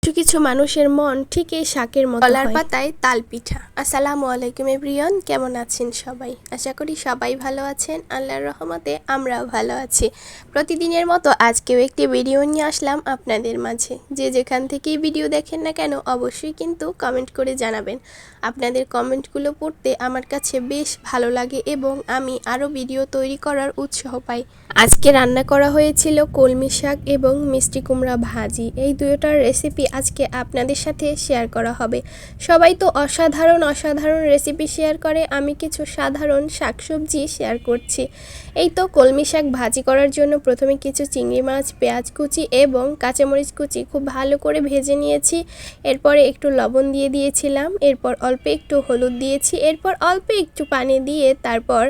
কিছু কিছু মানুষের মন ঠিক এই শাকের মতো কলার হয়। পাতায় তাল পিঠা। আসসালামু আলাইকুম এভরিওয়ান, কেমন আছেন সবাই? আশা করি সবাই ভালো আছেন। আল্লাহর রহমতে আমরাও ভালো আছি। প্রতিদিনের মতো আজকেও একটি ভিডিও নিয়ে আসলাম আপনাদের মাঝে। যে যেখান থেকেই ভিডিও দেখেন না কেন অবশ্যই কিন্তু কমেন্ট করে জানাবেন। আপনাদের কমেন্টগুলো পড়তে আমার কাছে বেশ ভালো লাগে এবং আমি আরও ভিডিও তৈরি করার উৎসাহ পাই। আজকে রান্না করা হয়েছিল কলমি শাক এবং মিষ্টি কুমড়া ভাজি। এই দুটোটার রেসিপি আজকে আপনাদের সাথে শেয়ার করা হবে। সবাই তো অসাধারণ রেসিপি শেয়ার করে, আমি কিছু সাধারণ শাকসবজি শেয়ার করছি। এই তো কলমি শাক ভাজি করার জন্য প্রথমে কিছু চিংড়ি মাছ, পেঁয়াজ কুচি এবং কাঁচামরিচ কুচি খুব ভালো করে ভেজে নিয়েছি। এরপরে একটু লবণ দিয়ে দিয়েছিলাম, এরপর অল্প একটু হলুদ দিয়েছি, এরপর অল্প একটু পানি দিয়ে তারপর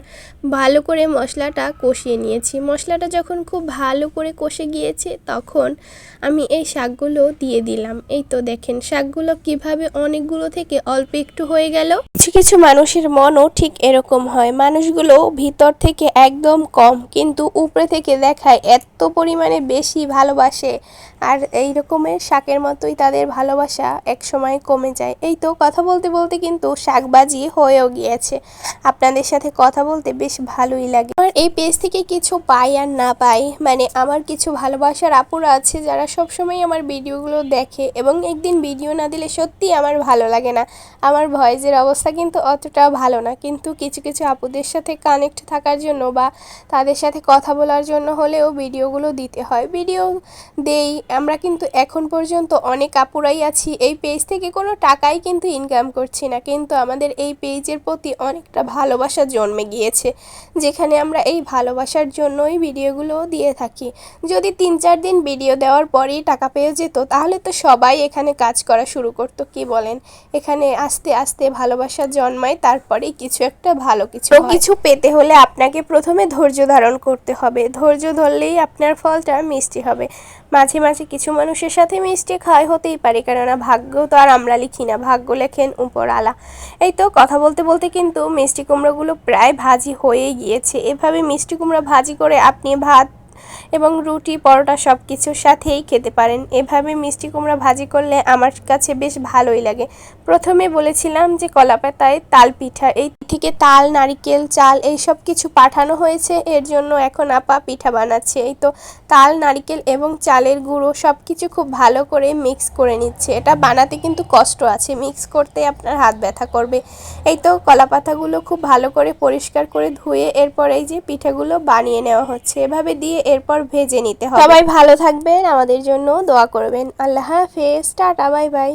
ভালো করে মশলাটা কষিয়ে নিয়েছি। মশলাটা যখন খুব ভালো করে কষে গিয়েছে তখন আমি এই শাকগুলো দিয়ে দিলাম। এই তো দেখেন শাকগুলো কিভাবে অনেকগুলো থেকে অল্প একটু হয়ে গেল। কিছু কিছু মানুষের মনও ঠিক এরকম হয়, মানুষগুলো ভিতর থেকে একদম কম কিন্তু উপরে থেকে দেখায় এত পরিমাণে বেশি ভালোবাসে, আর এই রকমের শাকের মতোই তাদের ভালোবাসা এক সময় কমে যায়। এই তো কথা বলতে বলতে কিন্তু শাকবাজি হয়েও গিয়েছে। আপনাদের সাথে কথা বলতে বেশ ভালোই লাগে। আর এই পেজ থেকে কিছু পাই আর না পাই, মানে আমার কিছু ভালোবাসার আপুরা আছে যারা সবসময় আমার ভিডিওগুলো দেখে এবং একদিন ভিডিও না দিলে সত্যি আমার ভালো লাগে না। আমার ভয়েসের অবস্থা কিন্তু অতটা ভালো না, কিন্তু কিছু কিছু আপুদের সাথে কানেক্ট থাকার জন্য বা তাদের সাথে কথা বলার জন্য হলেও ভিডিওগুলো দিতে হয়। ভিডিও দেই আমরা, কিন্তু এখন পর্যন্ত অনেক আপুরাই আছি এই পেজ থেকে কোনো টাকাই কিন্তু ইনকাম করছি না, কিন্তু আমাদের এই পেজের প্রতি অনেকটা ভালোবাসা জন্মে গিয়েছে, যেখানে আমরা এই ভালোবাসার জন্যই ভিডিওগুলো দিয়ে থাকি। যদি 3-4 দিন ভিডিও দেওয়ার পরেই টাকা পেয়ে যেত তাহলে তো সবাই এখানে কাজ করা শুরু করতো, কি বলেন? এখানে আস্তে আস্তে ভালোবাসা জন্মায়, তারপরেই কিছু একটা ভালো কিছু পেতে হলে আপনাকে প্রথমে ধৈর্য ধারণ করতে হবে। ধৈর্য ধরলেই আপনার ফলটা মিষ্টি হবে। মাঝে মাঝে কিছু মানুষের সাথে মিষ্টি খাওয়াই হতেই পারে, কেননা ভাগ্য তো আর আমরা লিখি না, ভাগ্য লেখেন উপরওয়ালা। এই তো কথা বলতে বলতে কিন্তু মিষ্টি কুমড়োগুলো প্রায় ভাজি হয়েই গিয়েছে। এভাবে মিষ্টি কুমড়া ভাজি করে আপনি ভাত এবং রুটি, পরোটা সব কিছুর সাথেই খেতে পারেন। এভাবে মিষ্টি কুমড়া ভাজি করলে আমার কাছে বেশ ভালোই লাগে। প্রথমে বলেছিলাম যে কলাপাতায় তাল পিঠা, এই থেকে তাল, নারিকেল, চাল এই সব কিছু পাঠানো হয়েছে, এর জন্য এখন আপা পিঠা বানাচ্ছে। এই তো তাল, নারিকেল এবং চালের গুঁড়ো সব কিছু খুব ভালো করে মিক্স করে নিচ্ছে। এটা বানাতে কিন্তু কষ্ট আছে, মিক্স করতে আপনার হাত ব্যথা করবে। এই তো কলাপাতাগুলো খুব ভালো করে পরিষ্কার করে ধুয়ে এরপর এই যে পিঠাগুলো বানিয়ে নেওয়া হচ্ছে। এভাবে দিয়ে এরপর ভেজে নিতে হবে। সবাই ভালো থাকবেন, আমাদের জন্য দোয়া করবেন। আল্লাহ হাফেজ, টাটা, বাই বাই।